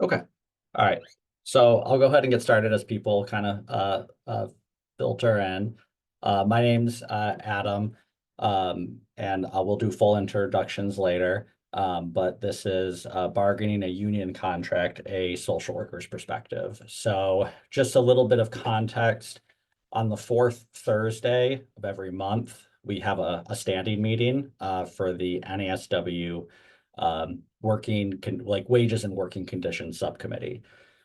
Okay. All right. So I'll go ahead and get started as people kind of filter in. My name's Adam, and we'll do full introductions later. But this is bargaining a union contract, a social worker's perspective. So just a little bit of context. On the fourth Thursday of every month, we have a standing meeting for the NASW like wages and working conditions subcommittee.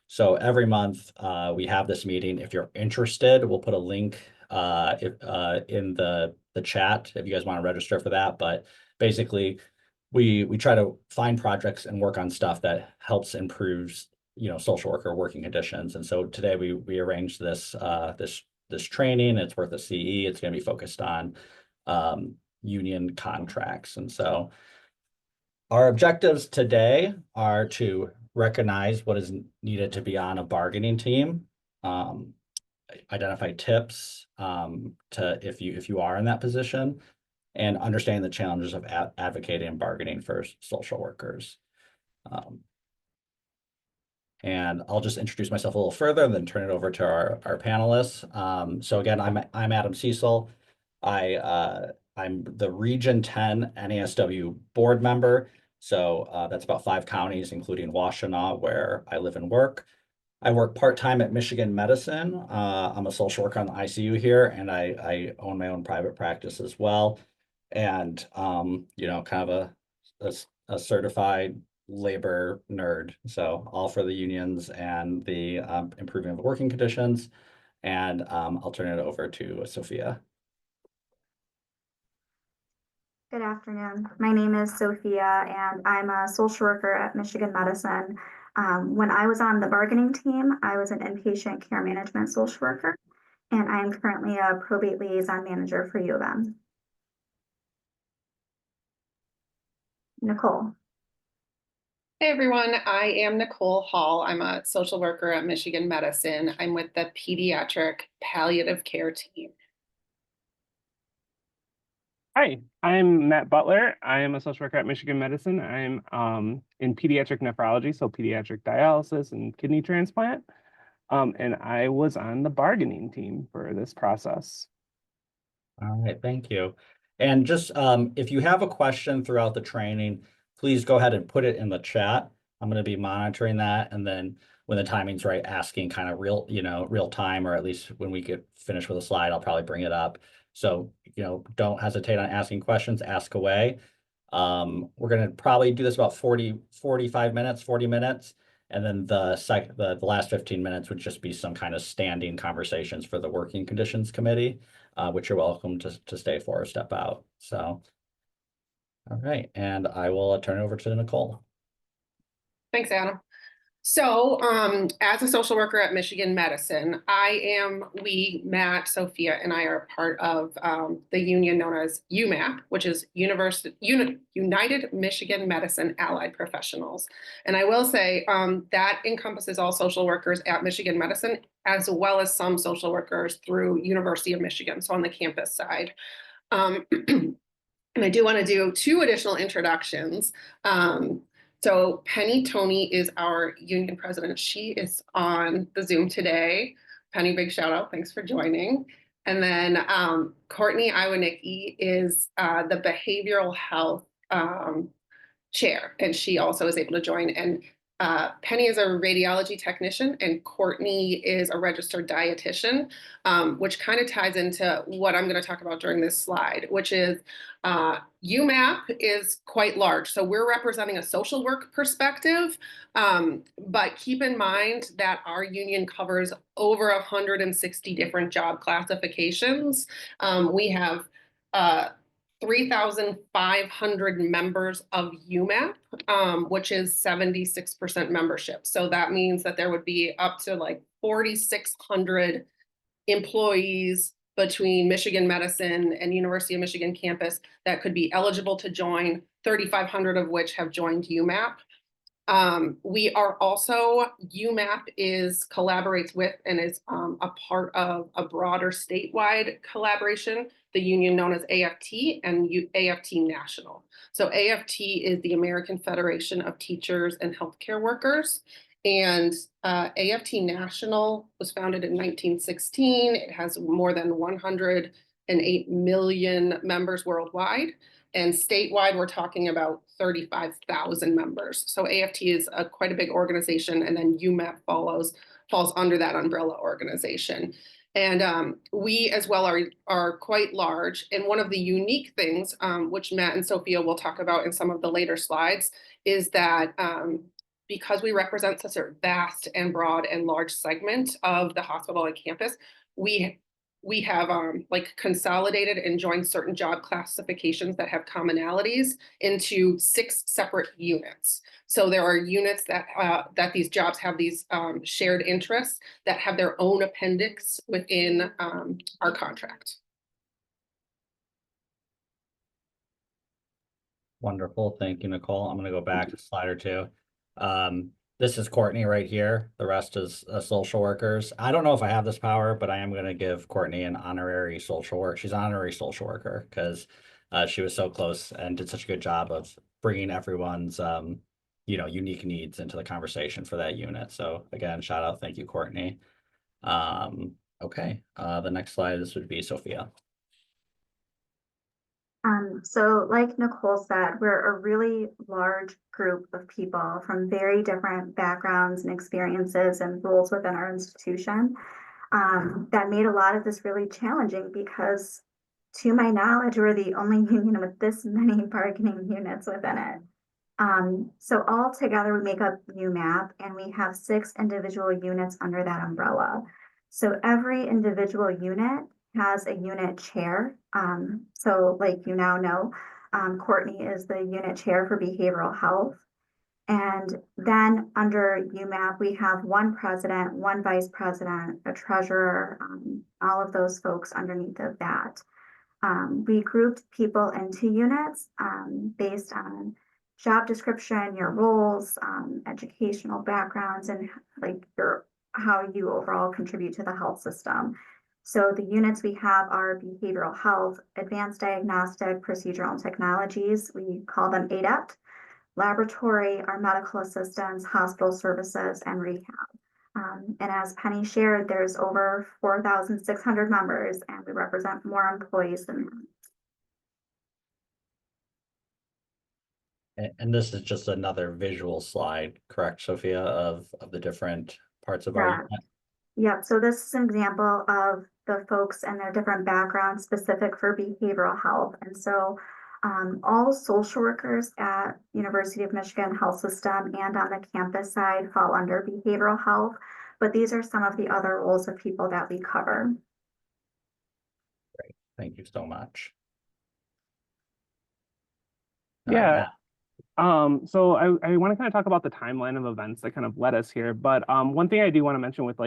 So every month we have this meeting. If you're interested, we'll put a link in the chat if you guys want to register for that. But basically, we try to find projects and work on stuff that helps improves social worker working conditions. And so today we arranged this training. It's worth a CE. It's going to be focused on union contracts. And so our objectives today are to recognize what is needed to be on a bargaining team, identify tips to if you are in that position, and understand the challenges of advocating and bargaining for social workers. And I'll just introduce myself a little further and then turn it over to our panelists. So again, I'm Adam Cecil. I'm the Region 10 NASW board member. So that's about 5 counties, including Washtenaw, where I live and work. I work part-time at Michigan Medicine. I'm a social worker on the ICU here, and I own my own private practice as well. And kind of a certified labor nerd. So all for the unions and the improving of the working conditions. And I'll turn it over to Sophia. Good afternoon. My name is Sophia, and I'm a social worker at Michigan Medicine. When I was on the bargaining team, I was an inpatient care management social worker, and I am currently a probate liaison manager for U of M. Nicole. Hey everyone, I am Nicole Hall. I'm a social worker at Michigan Medicine. I'm with the pediatric palliative care team. Hi, I'm Matt Butler. I am a social worker at Michigan Medicine. I'm in pediatric nephrology, so pediatric dialysis and kidney transplant. And I was on the bargaining team for this process. All right, thank you. And just if you have a question throughout the training, please go ahead and put it in the chat. I'm going to be monitoring that, and then when the timing's right, asking kind of real time, or at least when we get finished with a slide, I'll probably bring it up. So, don't hesitate on asking questions, ask away. We're going to probably do this about 45 minutes, 40 minutes. And then the last 15 minutes would just be some kind of standing conversations for the Working Conditions Committee, which you're welcome to stay for or step out. So, all right. And I will turn it over to Nicole. Thanks, Adam. So as a social worker at Michigan Medicine, Matt, Sophia, and I are part of the union known as UMMAP, which is United Michigan Medicine Allied Professionals. And I will say that encompasses all social workers at Michigan Medicine, as well as some social workers through University of Michigan, so on the campus side. And I do want to do 2 additional introductions. So Penny Tony is our union president. She is on the Zoom today. Penny, big shout out. Thanks for joining. And then Courtney Iwanicki is the behavioral health chair, and she also is able to join. And Penny is a radiology technician, and Courtney is a registered dietitian, which kind of ties into what I'm going to talk about during this slide, which is UMMAP is quite large. So we're representing a social work perspective, but keep in mind that our union covers over 160 different job classifications. We have 3,500 members of UMMAP, which is 76% membership. So that means that there would be up to like 4,600 employees between Michigan Medicine and University of Michigan campus that could be eligible to join, 3,500 of which have joined UMMAP. We are also, UMMAP collaborates with and is a part of a broader statewide collaboration, the union known as AFT and AFT National. So AFT is the American Federation of Teachers and Healthcare Workers, And AFT National was founded in 1916. It has more than 108 million members worldwide. And statewide, we're talking about 35,000 members. So AFT is quite a big organization, and then UMMAP falls under that umbrella organization. And we as well are quite large. And one of the unique things, which Matt and Sophia will talk about in some of the later slides, is that because we represent such a vast and broad and large segment of the hospital and campus, we have like consolidated and joined certain job classifications that have commonalities into 6 separate units. So there are units that these jobs have these shared interests that have their own appendix within our contract. Wonderful. Thank you, Nicole. I'm going to go back a slide or two. This is Courtney right here. The rest is social workers. I don't know if I have this power, but I am going to give Courtney an honorary social worker. She's an honorary social worker because she was so close and did such a good job of bringing everyone's unique needs into the conversation for that unit. So again, shout out. Thank you, Courtney. Okay. The next slide, this would be Sophia. So like Nicole said, we're a really large group of people from very different backgrounds and experiences and roles within our institution. That made a lot of this really challenging because, to my knowledge, we're the only union with this many bargaining units within it. So all together we make up UMMAP, and we have 6 individual units under that umbrella. So every individual unit has a unit chair. So like you now know, Courtney is the unit chair for behavioral health. And then under UMMAP, we have 1 president, 1 vice president, a treasurer, all of those folks underneath of that. We grouped people into units based on job description, your roles, educational backgrounds, and like how you overall contribute to the health system. So the units we have are behavioral health, advanced diagnostic, procedural and technologies. We call them ADAPT. Laboratory, our medical assistants, hospital services, and rehab. And as Penny shared, there's over 4,600 members, and we represent more employees than that. And this is just another visual slide, correct, Sophia, of the different parts of our unit? Yeah, so this is an example of the folks and their different backgrounds specific for behavioral health. And so all social workers at University of Michigan Health System and on the campus side fall under behavioral health, but these are some of the other roles of people that we cover. Great, thank you so much. Yeah. So I want to kind of talk about the timeline of events that kind of led us here. But one thing I do want to mention with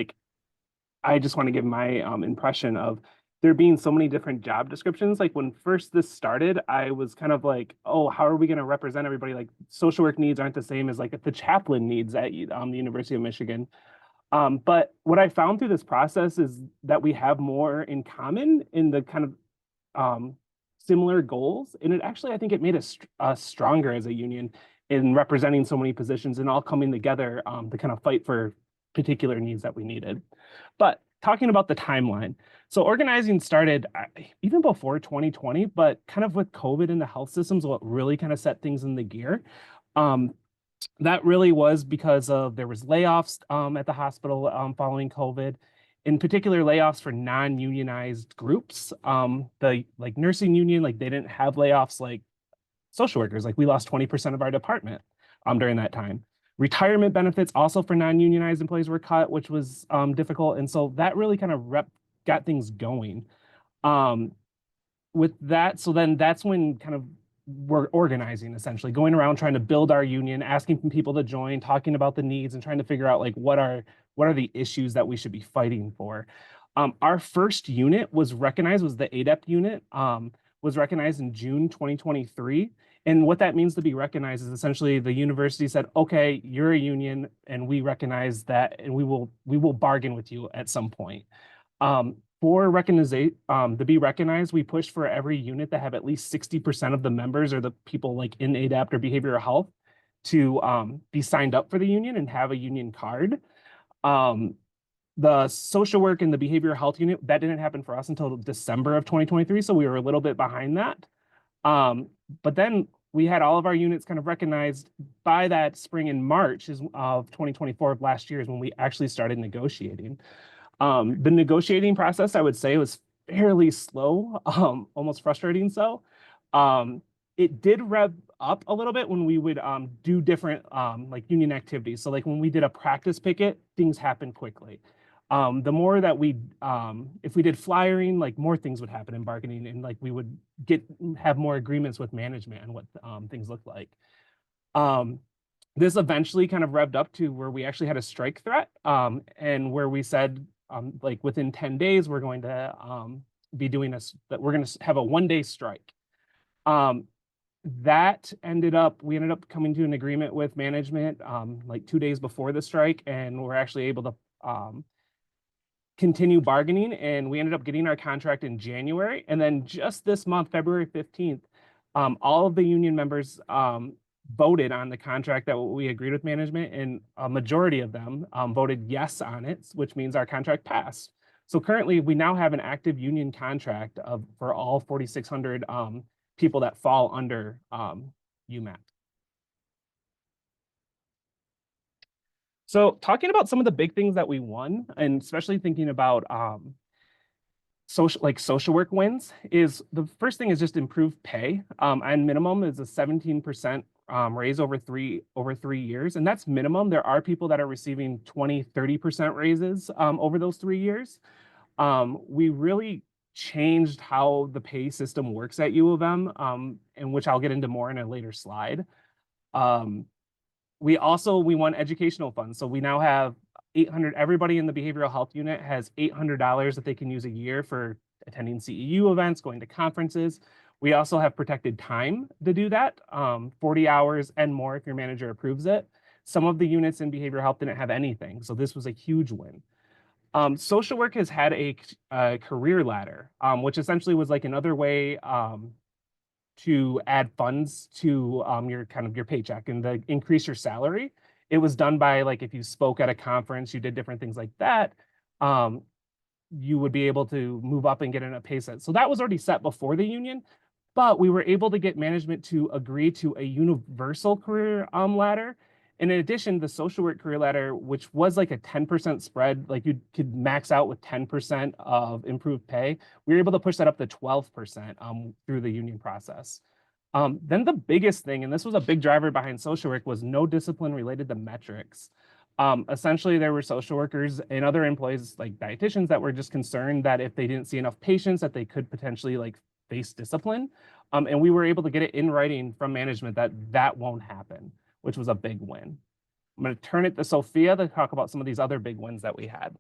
I just want to give my impression of there being so many different job descriptions. Like when first this started, I was kind of like, oh, how are we going to represent everybody? Like social work needs aren't the same as like the chaplain needs at the University of Michigan. But what I found through this process is that we have more in common in the kind of similar goals. And it actually, I think it made us stronger as a union in representing so many positions and all coming together to kind of fight for particular needs that we needed. But talking about the timeline, so organizing started even before 2020, but kind of with COVID and the health systems, what really kind of set things in the gear. That really was because there was layoffs at the hospital following COVID, in particular layoffs for non-unionized groups. The nursing union, they didn't have layoffs like social workers. Like we lost 20% of our department during that time. Retirement benefits also for non-unionized employees were cut, which was difficult. And so that really kind of got things going. With that, so then that's when kind of we're organizing, essentially going around trying to build our union, asking people to join, talking about the needs and trying to figure out what are the issues that we should be fighting for. Our first unit was recognized, was the ADEPT unit, was recognized in June 2023. And what that means to be recognized is essentially the university said, okay, you're a union and we recognize that and we will bargain with you at some point. To be recognized, we pushed for every unit to have at least 60% of the members or the people in ADAPT or behavioral health to be signed up for the union and have a union card. The social work and the behavioral health unit, that didn't happen for us until December of 2023, so we were a little bit behind that. But then we had all of our units kind of recognized by that spring and March of 2024 of last year is when we actually started negotiating. The negotiating process, I would say, was fairly slow, almost frustrating so. It did rev up a little bit when we would do different like union activities. So like when we did a practice picket, things happened quickly. The more that if we did flyering, like more things would happen in bargaining, and like we would have more agreements with management on what things looked like. This eventually kind of revved up to where we actually had a strike threat, and where we said like within 10 days we're going to be doing that we're going to have a 1-day strike. That we ended up coming to an agreement with management like 2 days before the strike, and we're actually able to continue bargaining, and we ended up getting our contract in January. And then just this month, February 15th, all of the union members voted on the contract that we agreed with management, and a majority of them voted yes on it, which means our contract passed. So currently we now have an active union contract for all 4,600 people that fall under UMMAP. So talking about some of the big things that we won, and especially thinking about social work wins, is the first thing is just improved pay. And minimum is a 17% raise over three years, and that's minimum. There are people that are receiving 20-30% raises over those 3 years. We really changed how the pay system works at U of M, and which I'll get into more in a later slide. We won educational funds. So we now have everybody in the behavioral health unit has $800 that they can use a year for attending CEU events, going to conferences. We also have protected time to do that, 40 hours and more if your manager approves it. Some of the units in behavioral health didn't have anything, so this was a huge win. Social work has had a career ladder, which essentially was like another way to add funds to your paycheck and to increase your salary. It was done by, like, if you spoke at a conference, you did different things like that, you would be able to move up and get in a pay set. So that was already set before the union, but we were able to get management to agree to a universal career ladder. And in addition, the social work career ladder, which was like a 10% spread, like you could max out with 10% of improved pay, we were able to push that up to 12% through the union process. Then the biggest thing, and this was a big driver behind social work, was no discipline related to metrics. Essentially, there were social workers and other employees like dietitians that were just concerned that if they didn't see enough patients, that they could potentially like face discipline. And we were able to get it in writing from management that won't happen, which was a big win. I'm going to turn it to Sophia to talk about some of these other big wins that we had.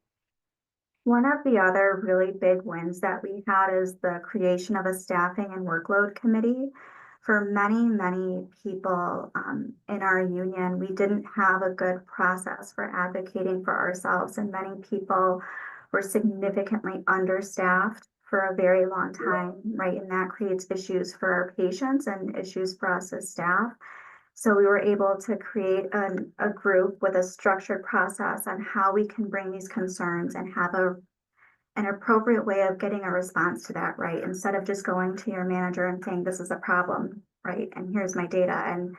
One of the other really big wins that we had is the creation of a staffing and workload committee. For many, many people in our union, we didn't have a good process for advocating for ourselves, and many people were significantly understaffed for a very long time, right? And that creates issues for our patients and issues for us as staff. So we were able to create a group with a structured process on how we can bring these concerns and have an appropriate way of getting a response to that, right? Instead of just going to your manager and saying, this is a problem, right? And here's my data, and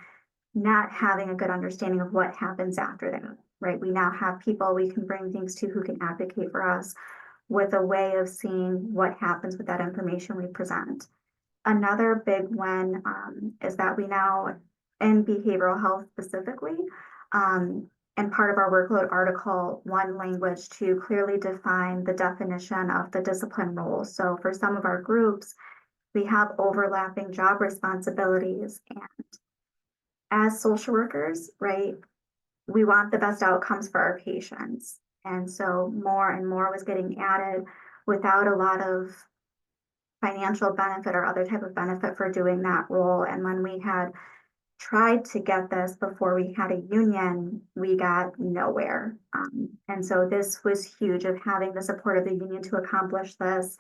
not having a good understanding of what happens after that, right? We now have people we can bring things to who can advocate for us with a way of seeing what happens with that information we present. Another big win is that we now, in behavioral health specifically, and part of our workload article, one language to clearly define the definition of the discipline role. So for some of our groups, we have overlapping job responsibilities. And as social workers, right, we want the best outcomes for our patients. And so more and more was getting added without a lot of financial benefit or other type of benefit for doing that role. And when we had tried to get this before we had a union, we got nowhere. And so this was huge, of having the support of the union to accomplish this,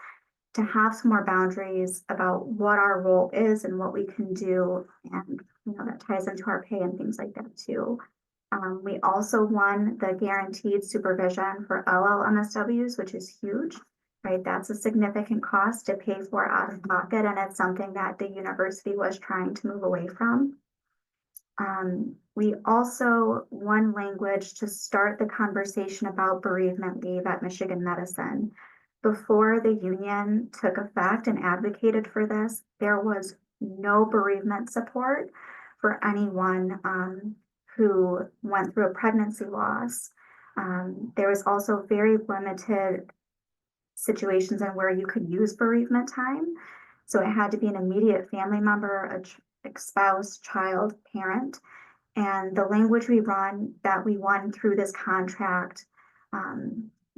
to have some more boundaries about what our role is and what we can do, and that ties into our pay and things like that too. We also won the guaranteed supervision for LMSWs, which is huge, right? That's a significant cost to pay for out of pocket, and it's something that the university was trying to move away from. We also won language to start the conversation about bereavement leave at Michigan Medicine. Before the union took effect and advocated for this, there was no bereavement support for anyone who went through a pregnancy loss. There was also very limited situations in where you could use bereavement time. So it had to be an immediate family member, a spouse, child, parent. And the language we won through this contract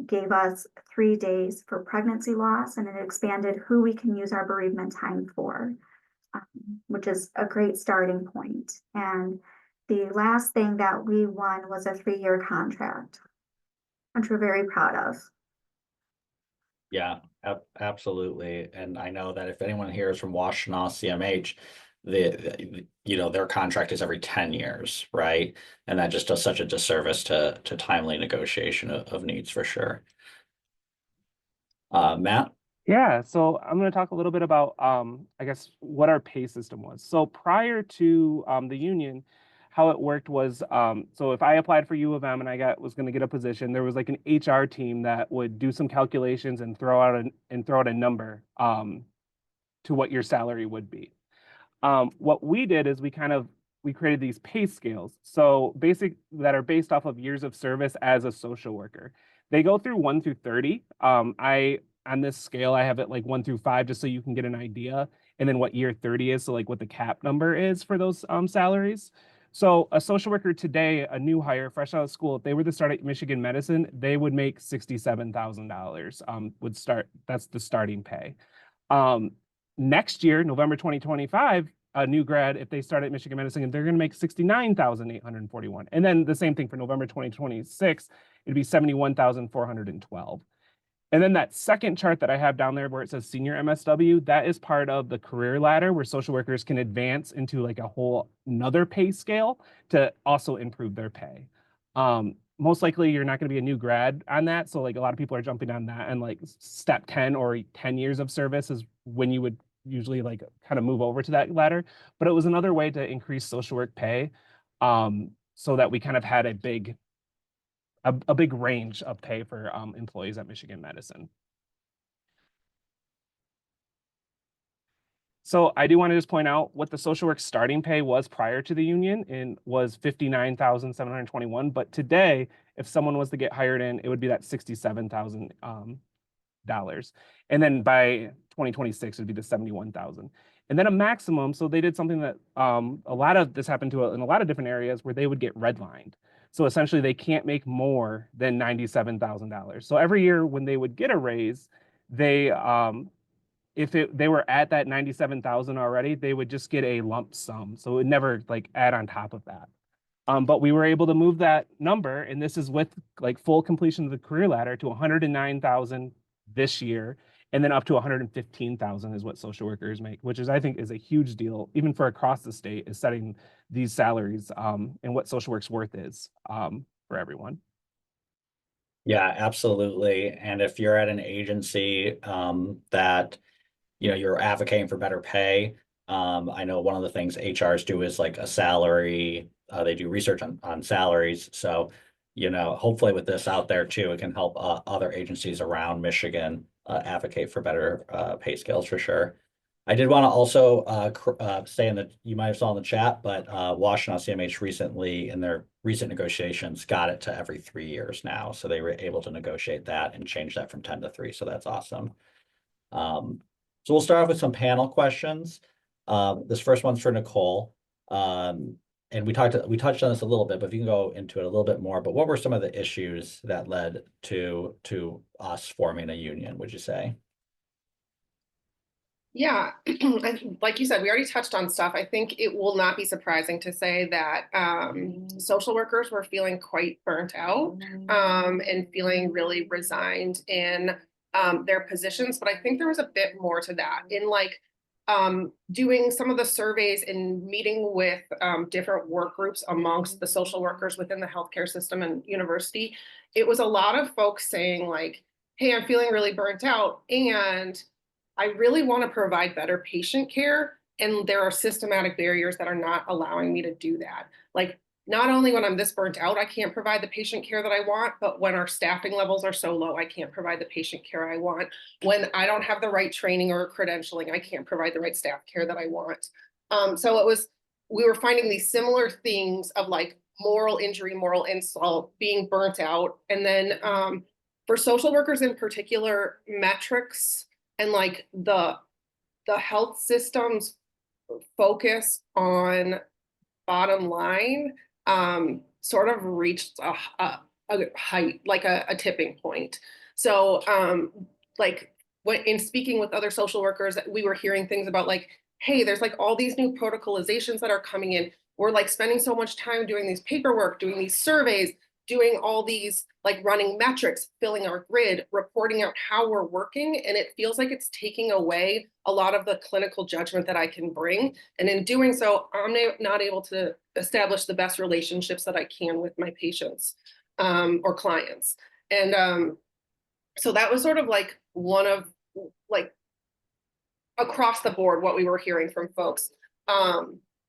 gave us 3 days for pregnancy loss, and it expanded who we can use our bereavement time for, which is a great starting point. And the last thing that we won was a 3-year contract, which we're very proud of. Yeah, absolutely. And I know that if anyone here is from Washtenaw CMH, their contract is every 10 years, right? And that just does such a disservice to timely negotiation of needs for sure. Matt? Yeah, so I'm going to talk a little bit about, I guess, what our pay system was. So prior to the union, how it worked was, so if I applied for U of M and I was going to get a position, there was like an HR team that would do some calculations and throw out a number to what your salary would be. What we did is we created these pay scales. So that are based off of years of service as a social worker. They go through 1 through 30. On this scale, I have it like 1 through 5, just so you can get an idea. And then what year 30 is, so like what the cap number is for those salaries. So a social worker today, a new hire, fresh out of school, if they were to start at Michigan Medicine, they would make $67,000. That's the starting pay. Next year, November 2025, a new grad, if they start at Michigan Medicine, they're going to make $69,841. And then the same thing for November 2026, it'd be $71,412. And then that second chart that I have down there where it says senior MSW, that is part of the career ladder where social workers can advance into like a whole another pay scale to also improve their pay. Most likely you're not going to be a new grad on that. So like a lot of people are jumping on that, and like step 10 or 10 years of service is when you would usually like kind of move over to that ladder. But it was another way to increase social work pay, so that we kind of had a big range of pay for employees at Michigan Medicine. So I do want to just point out what the social work starting pay was prior to the union, and was $59,721. But today, if someone was to get hired in, it would be that $67,000. And then by 2026, it would be the $71,000. And then a maximum, so they did something that a lot of this happened to in a lot of different areas where they would get redlined. So essentially they can't make more than $97,000. So every year when they would get a raise, they they were at that 97,000 already, they would just get a lump sum. So it would never like add on top of that. But we were able to move that number, and this is with like full completion of the career ladder, to 109,000 this year, and then up to 115,000 is what social workers make, which is, I think, is a huge deal, even for across the state, is setting these salaries and what social work's worth is for everyone. Yeah, absolutely. And if you're at an agency that you're advocating for better pay, I know one of the things HRs do is like a salary. They do research on salaries. So, hopefully with this out there too, it can help other agencies around Michigan advocate for better pay scales for sure. I did want to also say in that you might have saw in the chat, but Washtenaw CMH recently, in their recent negotiations, got it to every 3 years now. So they were able to negotiate that and change that from 10 to 3. So that's awesome. So we'll start off with some panel questions. This first one's for Nicole. And we touched on this a little bit, but if you can go into it a little bit more. But what were some of the issues that led to us forming a union, would you say? Yeah, like you said, we already touched on stuff. I think it will not be surprising to say that social workers were feeling quite burnt out and feeling really resigned in their positions. But I think there was a bit more to that. In like doing some of the surveys and meeting with different work groups amongst the social workers within the healthcare system and university, it was a lot of folks saying like, hey, I'm feeling really burnt out and I really want to provide better patient care. And there are systematic barriers that are not allowing me to do that. Like, not only when I'm this burnt out, I can't provide the patient care that I want, but when our staffing levels are so low, I can't provide the patient care I want. When I don't have the right training or credentialing, I can't provide the right staff care that I want. So we were finding these similar things of like moral injury, moral insult, being burnt out. And then for social workers in particular, metrics and like the health system's focus on bottom line sort of reached a height, like a tipping point. So like when in speaking with other social workers, we were hearing things about like, hey, there's like all these new protocolizations that are coming in. We're like spending so much time doing these paperwork, doing these surveys, doing all these like running metrics, filling our grid, reporting out how we're working. And it feels like it's taking away a lot of the clinical judgment that I can bring. And in doing so, I'm not able to establish the best relationships that I can with my patients or clients. And so that was sort of like one of like across the board what we were hearing from folks.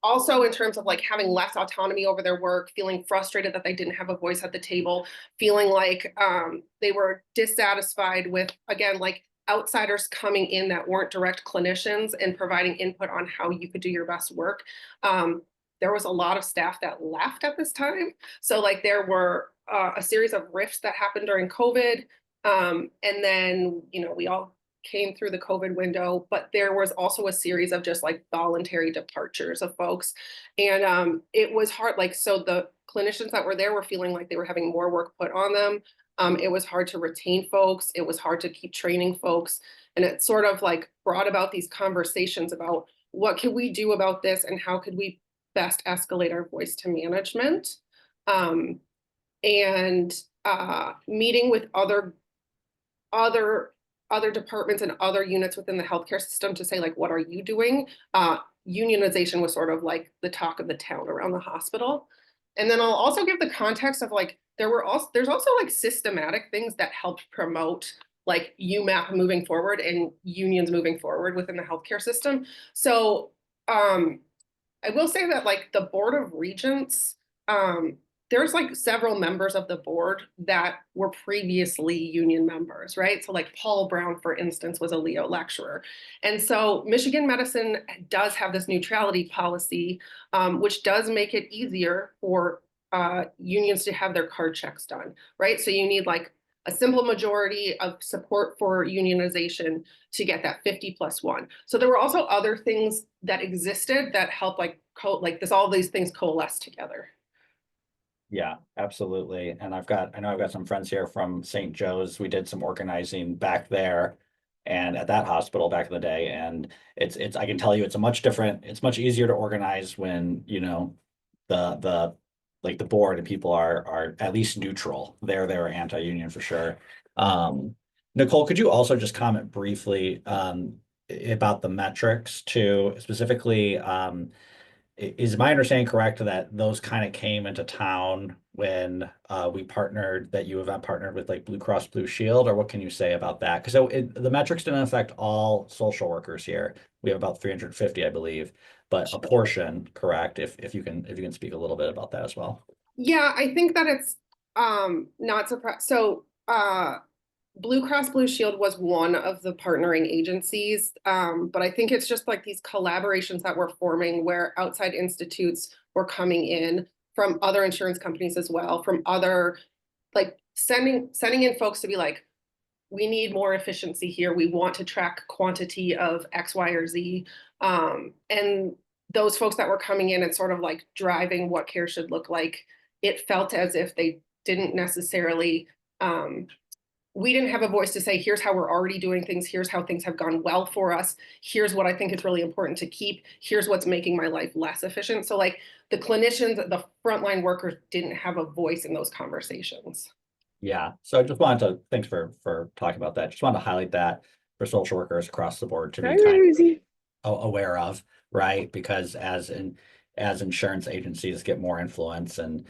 Also in terms of like having less autonomy over their work, feeling frustrated that they didn't have a voice at the table, feeling like they were dissatisfied with, again, like outsiders coming in that weren't direct clinicians and providing input on how you could do your best work. There was a lot of staff that left at this time. So like there were a series of rifts that happened during COVID. And then, you know, we all came through the COVID window, but there was also a series of just like voluntary departures of folks. And it was hard, like, so the clinicians that were there were feeling like they were having more work put on them. It was hard to retain folks. It was hard to keep training folks. And it sort of like brought about these conversations about what could we do about this and how could we best escalate our voice to management. And meeting with other departments and other units within the healthcare system to say, like, what are you doing? Unionization was sort of like the talk of the town around the hospital. And then I'll also give the context of like, there's also like systematic things that helped promote like UMMAP moving forward and unions moving forward within the healthcare system. So I will say that like the Board of Regents, there's like several members of the board that were previously union members, right? So like Paul Brown, for instance, was a Leo lecturer. And so Michigan Medicine does have this neutrality policy, which does make it easier for unions to have their card checks done, right? So you need like a simple majority of support for unionization to get that 50+1. So there were also other things that existed that helped like all these things coalesce together. Yeah, absolutely. And I know I've got some friends here from St. Joe's. We did some organizing back there and at that hospital back in the day. And it's I can tell you it's much easier to organize when, you know, the board and people are at least neutral. They're anti-union for sure. Nicole, could you also just comment briefly about the metrics too, specifically is my understanding correct that those kind of came into town when that U of M partnered with like Blue Cross Blue Shield, or what can you say about that? Because the metrics didn't affect all social workers here. We have about 350, I believe, but a portion, correct? If you can speak a little bit about that as well. Yeah, I think that it's not surprised. So Blue Cross Blue Shield was one of the partnering agencies, but I think it's just like these collaborations that we're forming where outside institutes were coming in from other insurance companies as well, from other, like sending in folks to be like, we need more efficiency here. We want to track quantity of X, Y, or Z. And those folks that were coming in and sort of like driving what care should look like, it felt as if they didn't necessarily, we didn't have a voice to say, here's how we're already doing things. Here's how things have gone well for us. Here's what I think is really important to keep. Here's what's making my life less efficient. So like the clinicians, the frontline workers didn't have a voice in those conversations. Yeah. So I just wanted to, thanks for talking about that. Just wanted to highlight that for social workers across the board to be kind. aware of, right? Because as insurance agencies get more influence and,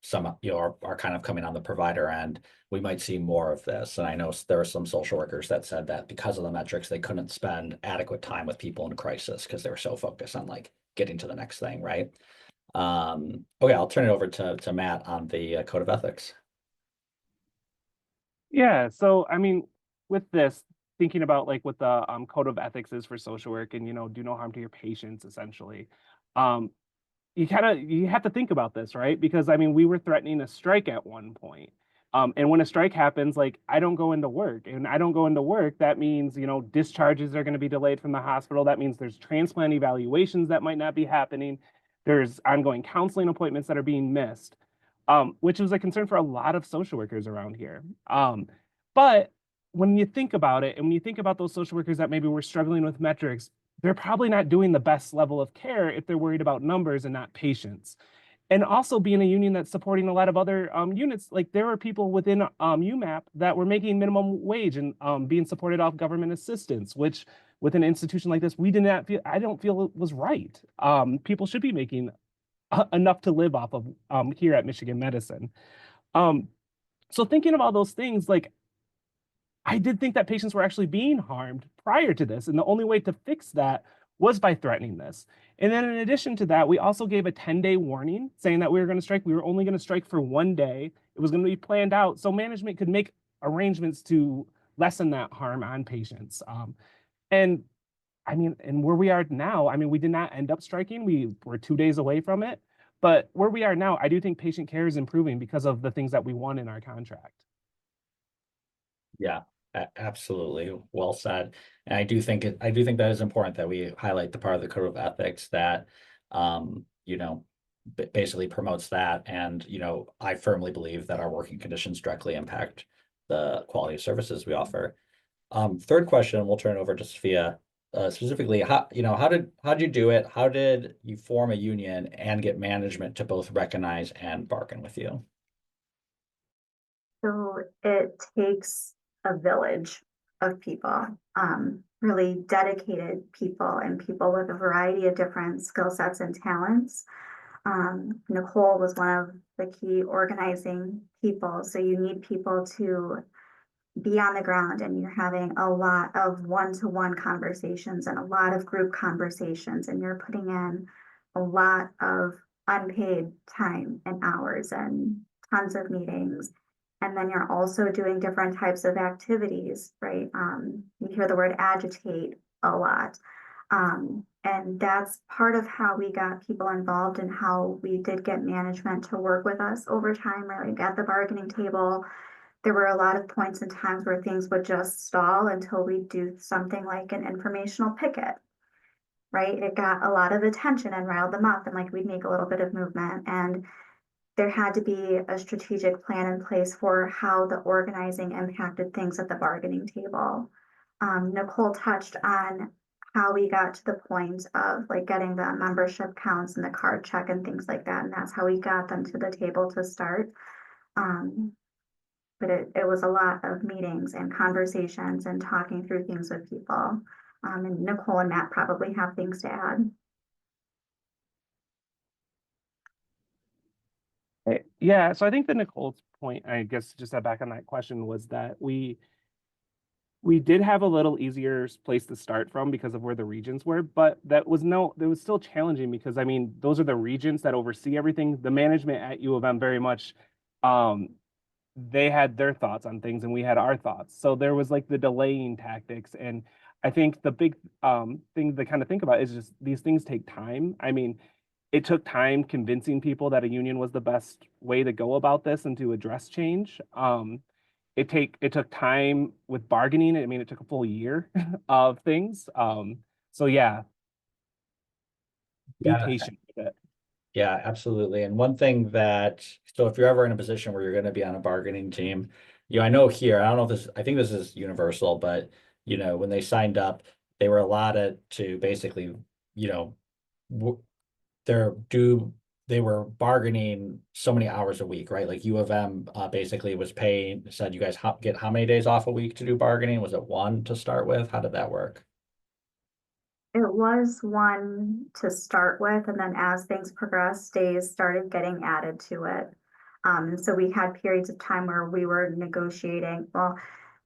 some, are kind of coming on the provider end, we might see more of this. And I know there are some social workers that said that because of the metrics, they couldn't spend adequate time with people in crisis because they were so focused on like getting to the next thing, right? Okay, I'll turn it over to Matt on the code of ethics. Yeah, so I mean, with this, thinking about like what the code of ethics is for social work and do no harm to your patients essentially. Um, you have to think about this, right? Because I mean, we were threatening a strike at one point. And when a strike happens, like I don't go into work, and I don't go into work, that means, discharges are going to be delayed from the hospital. That means there's transplant evaluations that might not be happening. There's ongoing counseling appointments that are being missed, which was a concern for a lot of social workers around here. But when you think about it, and when you think about those social workers that maybe were struggling with metrics, they're probably not doing the best level of care if they're worried about numbers and not patients. And also being a union that's supporting a lot of other units, like there were people within UMMAP that were making minimum wage and being supported off government assistance, which with an institution like this, I don't feel it was right. People should be making enough to live off of here at Michigan Medicine. So thinking of all those things, like I did think that patients were actually being harmed prior to this. And the only way to fix that was by threatening this. And then in addition to that, we also gave a 10-day warning saying that we were going to strike. We were only going to strike for one day. It was going to be planned out so management could make arrangements to lessen that harm on patients. And I mean, and where we are now, I mean, we did not end up striking. We were 2 days away from it. But where we are now, I do think patient care is improving because of the things that we won in our contract. Yeah, absolutely. Well said. And I do think that is important that we highlight the part of the code of ethics that, basically promotes that. And, I firmly believe that our working conditions directly impact the quality of services we offer. Third question, we'll turn it over to Sophia. Specifically, how did you do it? How did you form a union and get management to both recognize and bargain with you? So it takes a village of people, really dedicated people and people with a variety of different skill sets and talents. Nicole was one of the key organizing people. So you need people to be on the ground, and you're having a lot of one-to-one conversations and a lot of group conversations, and you're putting in a lot of unpaid time and hours and tons of meetings. And then you're also doing different types of activities, right? You hear the word agitate a lot. And that's part of how we got people involved and how we did get management to work with us over time, really at the bargaining table. There were a lot of points and times where things would just stall until we do something like an informational picket, right? It got a lot of attention and riled them up, and like we'd make a little bit of movement. And there had to be a strategic plan in place for how the organizing impacted things at the bargaining table. Nicole touched on how we got to the point of like getting the membership counts and the card check and things like that. And that's how we got them to the table to start. But it was a lot of meetings and conversations and talking through things with people. And Nicole and Matt probably have things to add. Yeah, so I think that Nicole's point, I guess, just that back on that question, was that we did have a little easier place to start from because of where the regions were, but that was still challenging because I mean, those are the regions that oversee everything. The management at U of M very much, they had their thoughts on things and we had our thoughts. So there was like the delaying tactics. And I think the big thing to kind of think about is just these things take time. I mean, it took time convincing people that a union was the best way to go about this and to address change. It took time with bargaining. I mean, it took a full year of things. So yeah, be patient with it. Yeah, absolutely. And one thing so if you're ever in a position where you're going to be on a bargaining team, I know here, I don't know if I think this is universal, but, when they signed up, they were allotted to basically, they were bargaining so many hours a week, right? Like U of M basically said you guys get how many days off a week to do bargaining? Was it one to start with? How did that work? It was one to start with, and then as things progressed, days started getting added to it. And so we had periods of time where we were negotiating. Well,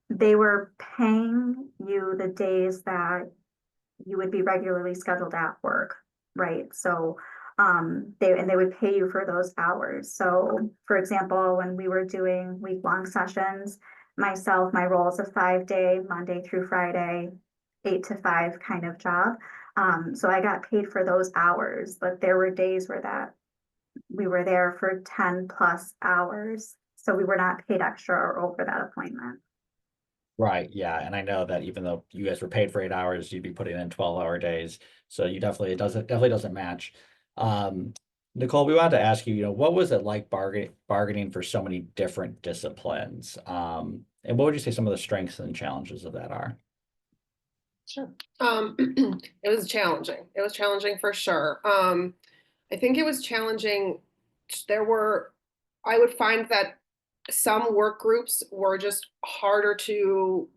they were paying you the days that you would be regularly scheduled at work, right? So they would pay you for those hours. So for example, when we were doing week-long sessions, my role is a 5-day, Monday through Friday, 8 to 5 kind of job. So I got paid for those hours, but there were days where that we were there for 10+ hours. So we were not paid extra or over that appointment. Right, yeah, and I know that even though you guys were paid for 8 hours, you'd be putting in 12-hour days. So you definitely, it definitely doesn't match. Nicole, we wanted to ask you, what was it like bargaining for so many different disciplines? And what would you say some of the strengths and challenges of that are? Sure. It was challenging. It was challenging for sure. I think it was challenging. I would find that some work groups were just harder to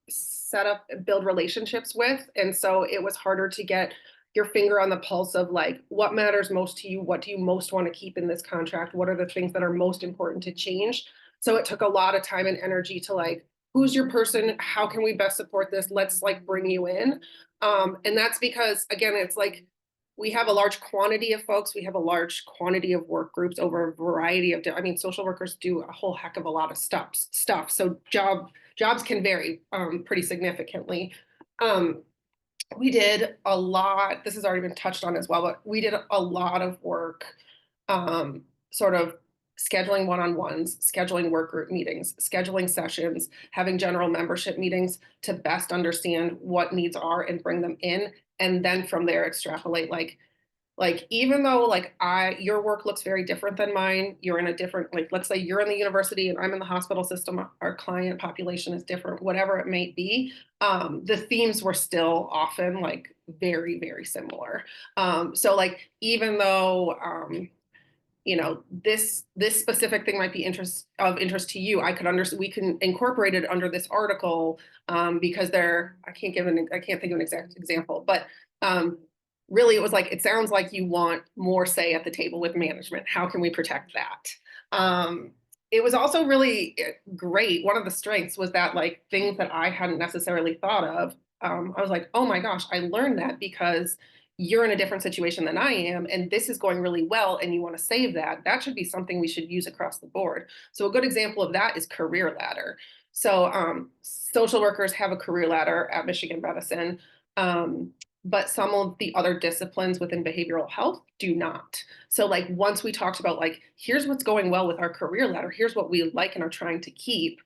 set up, build relationships with. And so it was harder to get your finger on the pulse of like, what matters most to you? What do you most want to keep in this contract? What are the things that are most important to change? So it took a lot of time and energy to like, who's your person? How can we best support this? Let's like bring you in. And that's because, again, it's like, we have a large quantity of folks. We have a large quantity of work groups over a variety of, social workers do a whole heck of a lot of stuff. So jobs can vary pretty significantly. We did a lot, this has already been touched on as well, but we did a lot of work sort of scheduling one-on-ones, scheduling work group meetings, scheduling sessions, having general membership meetings to best understand what needs are and bring them in. And then from there extrapolate like even though like your work looks very different than mine, you're in a different, like let's say you're in the university and I'm in the hospital system, our client population is different, whatever it may be. The themes were still often like very, very similar. So like even though this specific thing might be of interest to you, I could understand, we can incorporate it under this article because I can't think of an exact example, but really it was like, it sounds like you want more say at the table with management. How can we protect that? It was also really great. One of the strengths was that like things that I hadn't necessarily thought of. I was like, oh my gosh, I learned that because you're in a different situation than I am, and this is going really well, and you want to save that. That should be something we should use across the board. So a good example of that is career ladder. So social workers have a career ladder at Michigan Medicine. But some of the other disciplines within behavioral health do not. So like once we talked about like, here's what's going well with our career ladder, here's what we like and are trying to keep,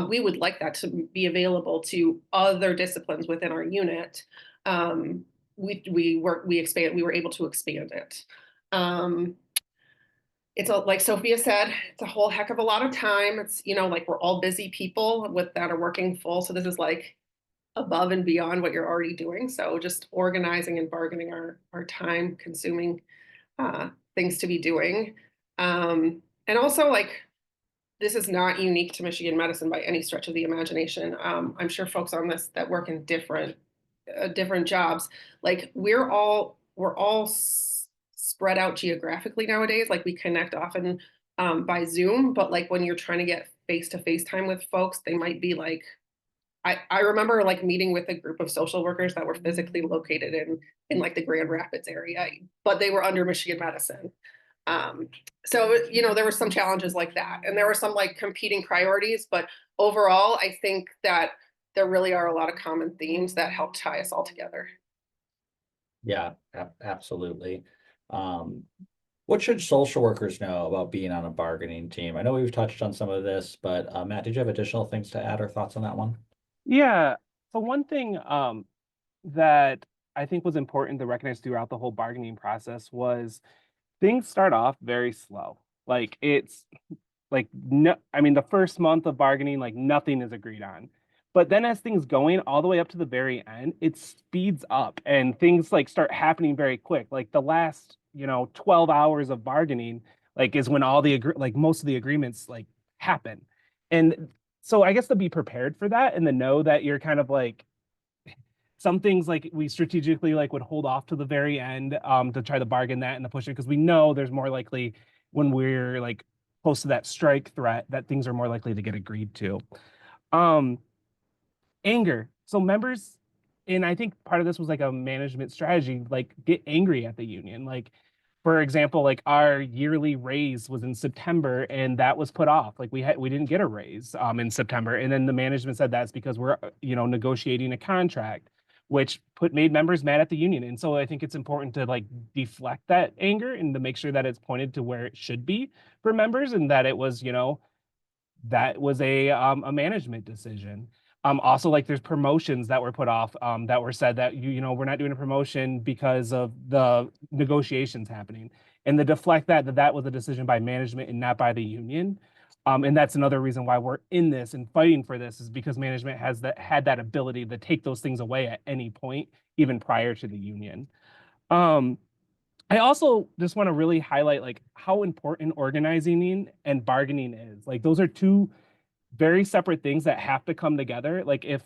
we would like that to be available to other disciplines within our unit. We were able to expand it. It's like Sophia said, it's a whole heck of a lot of time. It's, like we're all busy people that are working full. So this is like above and beyond what you're already doing. So just organizing and bargaining our time consuming things to be doing. And also like, this is not unique to Michigan Medicine by any stretch of the imagination. I'm sure folks on this that work in different jobs, like we're all spread out geographically nowadays. Like we connect often by Zoom, but like when you're trying to get face-to-face time with folks, they might be like, I remember like meeting with a group of social workers that were physically located in like the Grand Rapids area, but they were under Michigan Medicine. So, there were some challenges like that, and there were some like competing priorities, but overall, I think that there really are a lot of common themes that help tie us all together. Yeah, absolutely. What should social workers know about being on a bargaining team? I know we've touched on some of this, but Matt, did you have additional things to add or thoughts on that one? Yeah. So one thing that I think was important to recognize throughout the whole bargaining process was things start off very slow. Like it's like no, I mean the first month of bargaining, like nothing is agreed on. But then as things going all the way up to the very end, it speeds up and things like start happening very quick. Like the last, 12 hours of bargaining, like is when all the most of the agreements like happen. And so I guess to be prepared for that and to know that you're kind of like some things like we strategically like would hold off to the very end to try to bargain that and to push it, because we know there's more likely when we're like close to that strike threat that things are more likely to get agreed to. Anger. So members, and I think part of this was like a management strategy, like get angry at the union. Like, for example, like our yearly raise was in September and that was put off. Like we didn't get a raise in September. And then the management said that's because we're, negotiating a contract, which made members mad at the union. And so I think it's important to like deflect that anger and to make sure that it's pointed to where it should be for members, and that it was, that was a management decision. Also, like there's promotions that were put off that were said that we're not doing a promotion because of the negotiations happening, and to deflect that was a decision by management and not by the union. And that's another reason why we're in this and fighting for this, is because management had that ability to take those things away at any point, even prior to the union. I also just want to really highlight like how important organizing and bargaining is. Like those are two very separate things that have to come together. Like if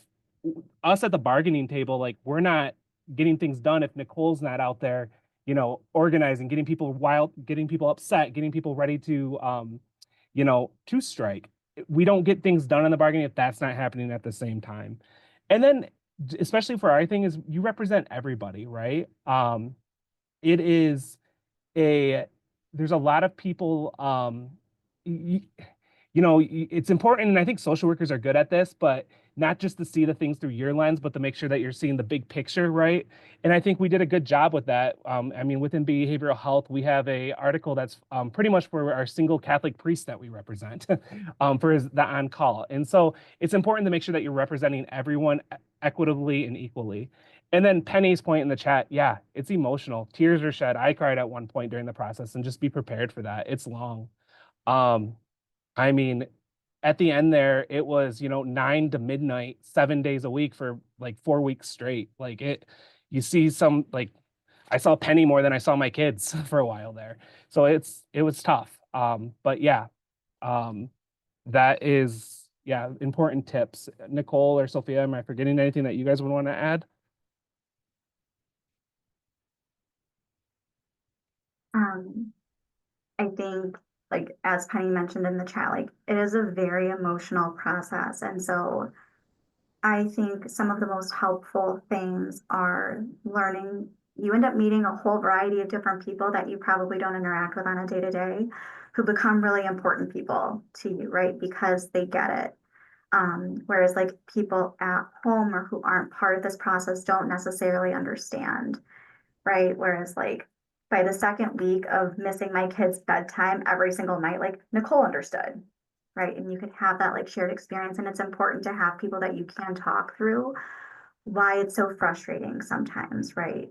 us at the bargaining table, like we're not getting things done if Nicole's not out there, organizing, getting people wild, getting people upset, getting people ready to to strike. We don't get things done in the bargaining if that's not happening at the same time. And then especially for our thing is you represent everybody, right? It is there's a lot of people, it's important, and I think social workers are good at this, but not just to see the things through your lens, but to make sure that you're seeing the big picture, right? And I think we did a good job with that. Within behavioral health, we have a article that's pretty much for our single Catholic priest that we represent for the on-call. And so it's important to make sure that you're representing everyone equitably and equally. And then Penny's point in the chat, yeah, it's emotional. Tears are shed. I cried at one point during the process, and just be prepared for that. It's long. At the end there, it was, 9 to midnight, 7 days a week for like 4 weeks straight. Like you see some, like I saw Penny more than I saw my kids for a while there. So it was tough. But yeah, that is, important tips. Nicole or Sophia, am I forgetting anything that you guys would want to add? I think, like, as Penny mentioned in the chat, like, it is a very emotional process. And so I think some of the most helpful things are learning. You end up meeting a whole variety of different people that you probably don't interact with on a day-to-day, who become really important people to you, right? Because they get it. Whereas like people at home or who aren't part of this process don't necessarily understand, right? Whereas like by the second week of missing my kid's bedtime every single night, like Nicole understood, right? And you could have that like shared experience, and it's important to have people that you can talk through why it's so frustrating sometimes, right?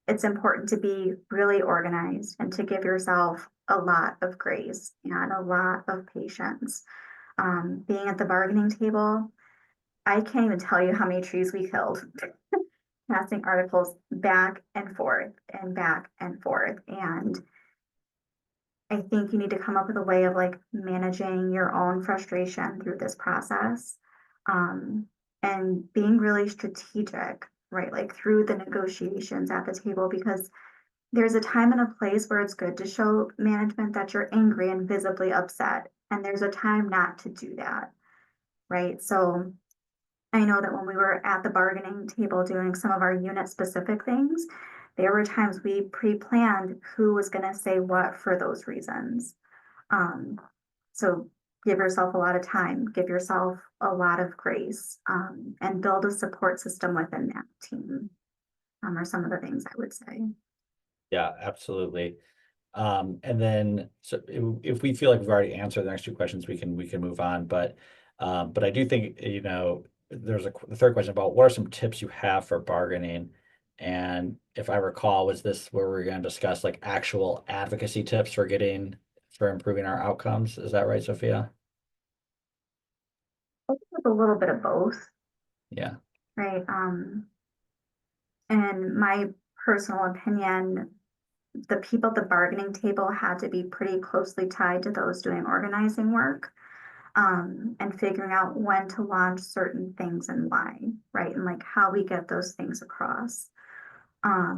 It's important to be really organized and to give yourself a lot of grace and a lot of patience. Being at the bargaining table, I can't even tell you how many trees we killed passing articles back and forth and back and forth. And I think you need to come up with a way of like managing your own frustration through this process, and being really strategic, right? Like through the negotiations at the table, because there's a time and a place where it's good to show management that you're angry and visibly upset. And there's a time not to do that, right? So I know that when we were at the bargaining table doing some of our unit specific things, there were times we pre-planned who was going to say what for those reasons. So give yourself a lot of time, give yourself a lot of grace, and build a support system within that team, are some of the things I would say. Yeah, absolutely. And then so if we feel like we've already answered the next two questions, we can move on. But I do think, there's the third question about what are some tips you have for bargaining. And if I recall, was this where we're going to discuss like actual advocacy tips for improving our outcomes? Is that right, Sophia? I think it's a little bit of both. Yeah. Right. In my personal opinion, the people at the bargaining table had to be pretty closely tied to those doing organizing work. and figuring out when to launch certain things and why, right? And like how we get those things across. I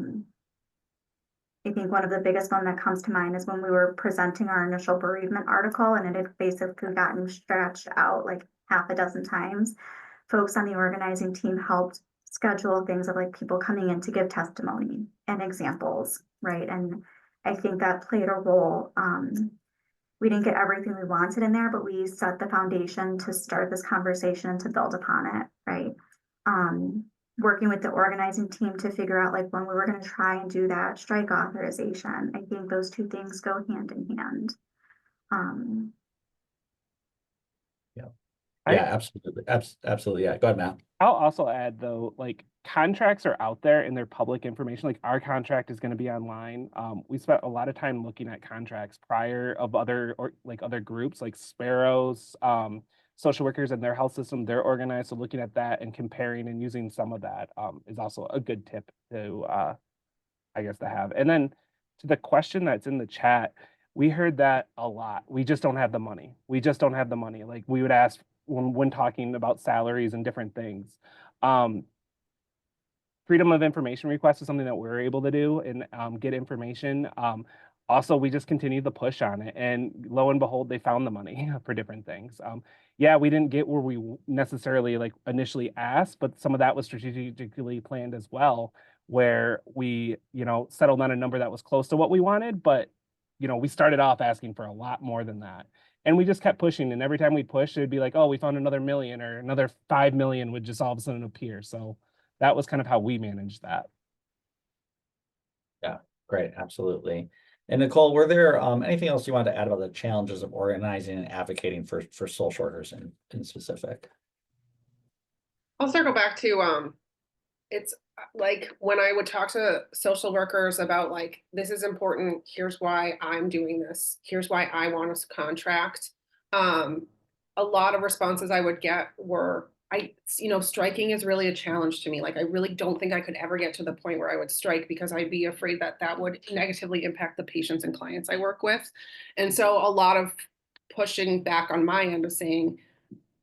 think one of the biggest one that comes to mind is when we were presenting our initial bereavement article, and it had basically gotten stretched out like half a dozen times. Folks on the organizing team helped schedule things of like people coming in to give testimony and examples, right? And I think that played a role. We didn't get everything we wanted in there, but we set the foundation to start this conversation and to build upon it, right? Working with the organizing team to figure out like when we were going to try and do that strike authorization. I think those two things go hand in hand. Yeah, absolutely. Absolutely. Yeah. Go ahead, Matt. I'll also add though, like contracts are out there and they're public information. Like our contract is going to be online. We spent a lot of time looking at contracts prior of other other groups like Sparrows, social workers and their health system, they're organized. So looking at that and comparing and using some of that is also a good tip to I guess to have. And then to the question that's in the chat, we heard that a lot. We just don't have the money. We just don't have the money. Like we would ask when talking about salaries and different things. Freedom of information request is something that we're able to do and get information. Also, we just continued the push on it, and lo and behold, they found the money for different things. Yeah, we didn't get where we necessarily like initially asked, but some of that was strategically planned as well, where we, settled on a number that was close to what we wanted, but we started off asking for a lot more than that. And we just kept pushing, and every time we pushed, it'd be like, oh, we found another million or another 5 million would just all of a sudden appear. So that was kind of how we managed that. Yeah, great. Absolutely. And Nicole, were there anything else you wanted to add about the challenges of organizing and advocating for social workers in specific? I'll circle back to it's like when I would talk to social workers about like, this is important, here's why I'm doing this, here's why I want us to contract. A lot of responses I would get were, striking is really a challenge to me. Like, I really don't think I could ever get to the point where I would strike because I'd be afraid that that would negatively impact the patients and clients I work with. And so a lot of pushing back on my end of saying,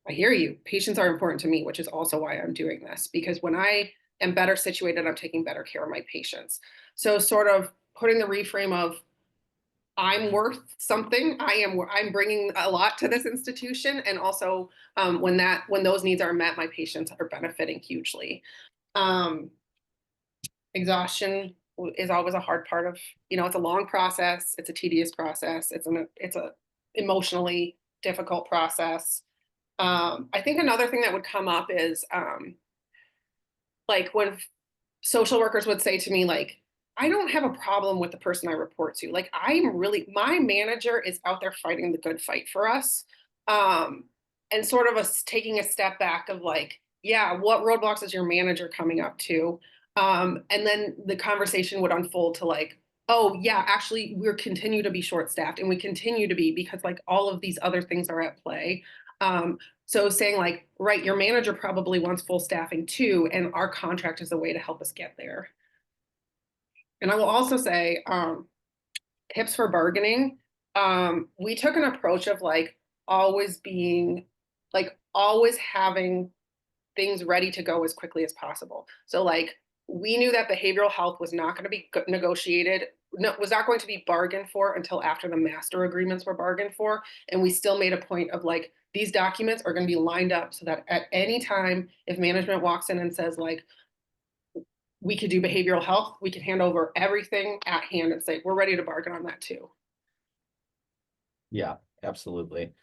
I hear you, patients are important to me, which is also why I'm doing this, because when I am better situated, I'm taking better care of my patients. So sort of putting the reframe of I'm worth something. I'm bringing a lot to this institution. And also when those needs are met, my patients are benefiting hugely. Exhaustion is always a hard part of, it's a long process. It's a tedious process. It's a emotionally difficult process. I think another thing that would come up is like when social workers would say to me, like, I don't have a problem with the person I report to. Like, my manager is out there fighting the good fight for us. And sort of taking a step back of like, yeah, what roadblocks is your manager coming up to? And then the conversation would unfold to like, oh yeah, actually we're continue to be short staffed and we continue to be because like all of these other things are at play. So saying like, right, your manager probably wants full staffing too, and our contract is a way to help us get there. And I will also say, tips for bargaining. We took an approach of like always having things ready to go as quickly as possible. So like we knew that behavioral health was not going to be negotiated, was not going to be bargained for until after the master agreements were bargained for. And we still made a point of like, these documents are going to be lined up so that at any time, if management walks in and says like, we could do behavioral health, we can hand over everything at hand and say, we're ready to bargain on that too. Yeah, absolutely.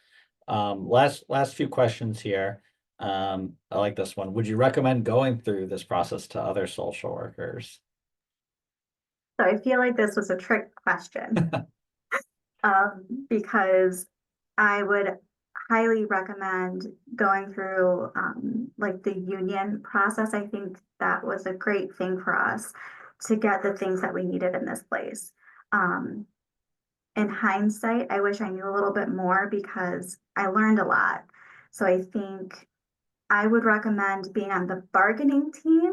Last few questions here. I like this one. Would you recommend going through this process to other social workers? So I feel like this was a trick question because I would highly recommend going through like the union process. I think that was a great thing for us to get the things that we needed in this place. In hindsight, I wish I knew a little bit more because I learned a lot. So I think I would recommend being on the bargaining team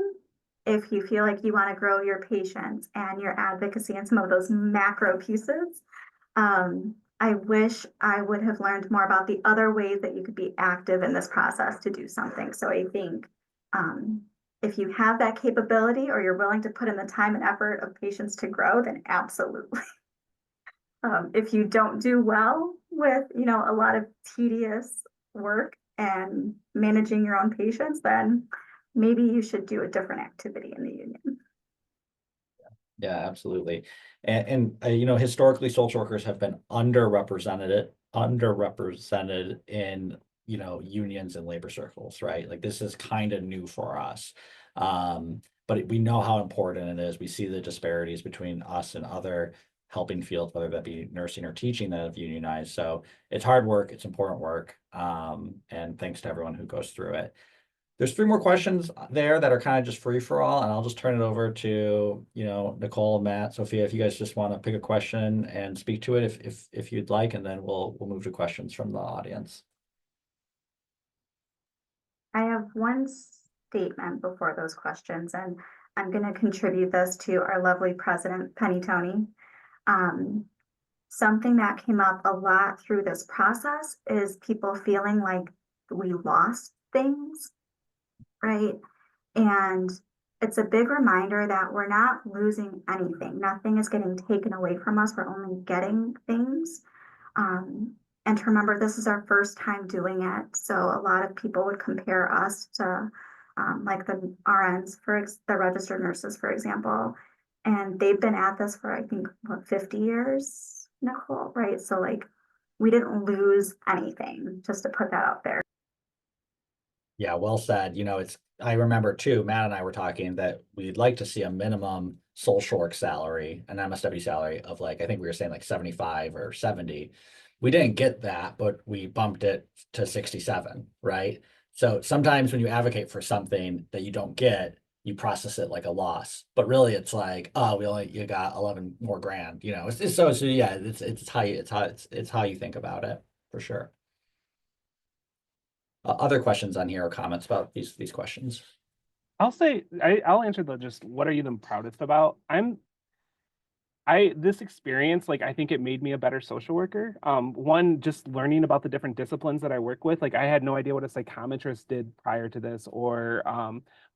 if you feel like you want to grow your patients and your advocacy and some of those macro pieces. I wish I would have learned more about the other ways that you could be active in this process to do something. So I think if you have that capability or you're willing to put in the time and effort of patients to grow, then absolutely. If you don't do well with, a lot of tedious work and managing your own patients, then maybe you should do a different activity in the union. Yeah, absolutely. And historically, social workers have been underrepresented in, unions and labor circles, right? Like this is kind of new for us. But we know how important it is. We see the disparities between us and other helping fields, whether that be nursing or teaching, that have unionized. So it's hard work, it's important work. And thanks to everyone who goes through it. There's 3 more questions there that are kind of just free for all, and I'll just turn it over to, Nicole, Matt, Sophia, if you guys just want to pick a question and speak to it if you'd like, and then we'll move to questions from the audience. I have one statement before those questions, and I'm going to contribute this to our lovely president, Penny Tony. Something that came up a lot through this process is people feeling like we lost things, right? And it's a big reminder that we're not losing anything. Nothing is getting taken away from us. We're only getting things. And to remember, this is our first time doing it. So a lot of people would compare us to like the RNs, the registered nurses, for example. And they've been at this for, I think, 50 years, Nicole, right? So like, we didn't lose anything, just to put that out there. Yeah, well said. I remember too, Matt and I were talking that we'd like to see a minimum social work salary, an MSW salary of I think we were saying 75 or 70. We didn't get that, but we bumped it to 67, right? So sometimes when you advocate for something that you don't get, you process it like a loss, but really it's like, oh, you got 11 more grand, so yeah, it's how you think about it for sure. Other questions on here or comments about these questions? I'll answer just what are you the proudest about? This experience, I think it made me a better social worker. One, just learning about the different disciplines that I work with. I had no idea what a psychometrist did prior to this, or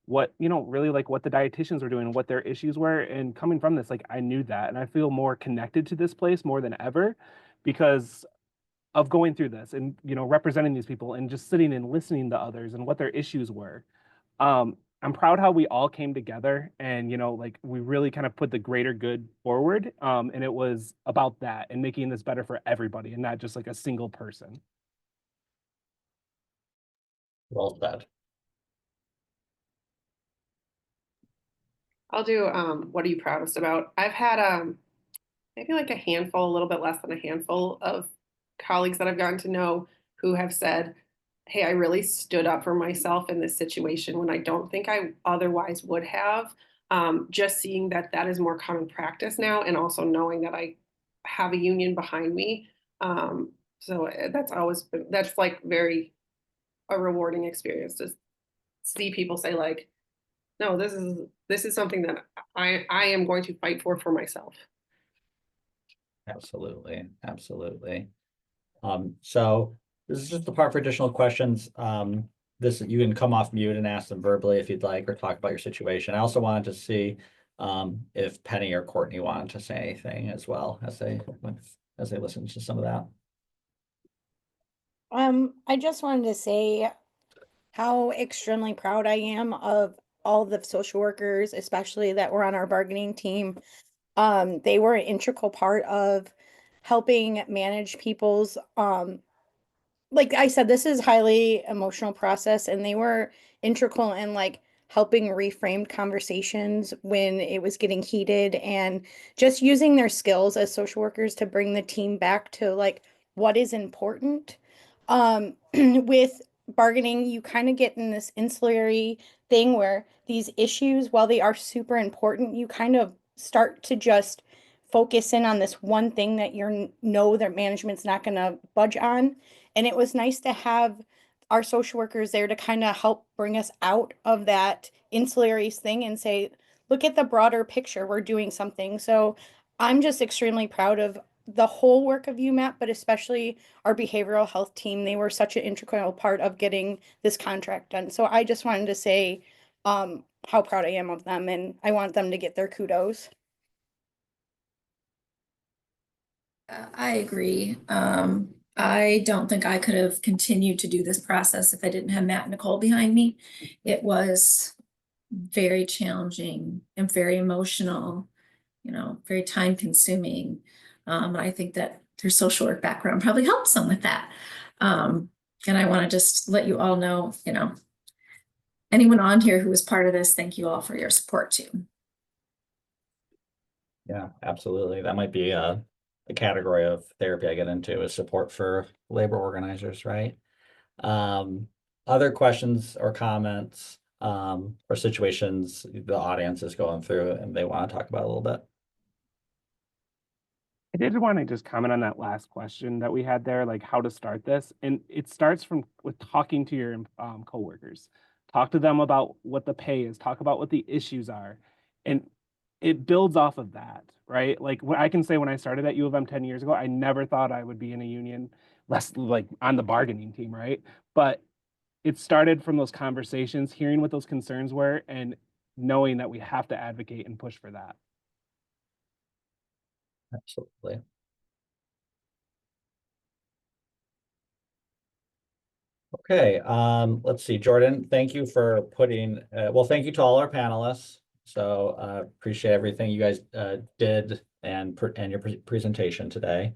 what, really what the dietitians were doing, what their issues were. And coming from this, I knew that, and I feel more connected to this place more than ever because of going through this and, representing these people and just sitting and listening to others and what their issues were. I'm proud how we all came together and, we really kind of put the greater good forward. And it was about that and making this better for everybody and not just a single person. Well said. I'll do what are you proudest about? I've had maybe a handful, a little bit less than a handful of colleagues that I've gotten to know who have said, hey, I really stood up for myself in this situation when I don't think I otherwise would have. Just seeing that is more common practice now, and also knowing that I have a union behind me. So that's always been, that's very a rewarding experience to see people say no, this is something that I am going to fight for myself. Absolutely. So this is just the part for additional questions. You can come off mute and ask them verbally if you'd like, or talk about your situation. I also wanted to see if Penny or Courtney wanted to say anything as well as they listen to some of that. I just wanted to say how extremely proud I am of all the social workers, especially that were on our bargaining team. They were an integral part of helping manage people's, like I said, this is highly emotional process, and they were integral in helping reframe conversations when it was getting heated, and just using their skills as social workers to bring the team back to what is important. With bargaining, you kind of get in this insulary thing where these issues, while they are super important, you kind of start to just focus in on this one thing that that management's not going to budge on. And it was nice to have our social workers there to kind of help bring us out of that insulary thing and say, look at the broader picture, we're doing something. So I'm just extremely proud of the whole work of UMAP, but especially our behavioral health team. They were such an integral part of getting this contract done. So I just wanted to say how proud I am of them, and I want them to get their kudos. I agree. I don't think I could have continued to do this process if I didn't have Matt and Nicole behind me. It was very challenging and very emotional, very time consuming. And I think that their social work background probably helps them with that. And I want to just let you all know, anyone on here who was part of this, thank you all for your support too. Yeah, absolutely. That might be a category of therapy I get into is support for labor organizers, right? Other questions or comments or situations the audience is going through and they want to talk about a little bit? I did want to just comment on that last question that we had there, like how to start this. And it starts with talking to your coworkers. Talk to them about what the pay is, talk about what the issues are. And it builds off of that, right? Like what I can say when I started at U of M 10 years ago, I never thought I would be in a union, less like on the bargaining team, right? But it started from those conversations, hearing what those concerns were, and knowing that we have to advocate and push for that. Absolutely. Okay, let's see, Jordan, thank you for putting, well, thank you to all our panelists. So appreciate everything you guys did and your presentation today.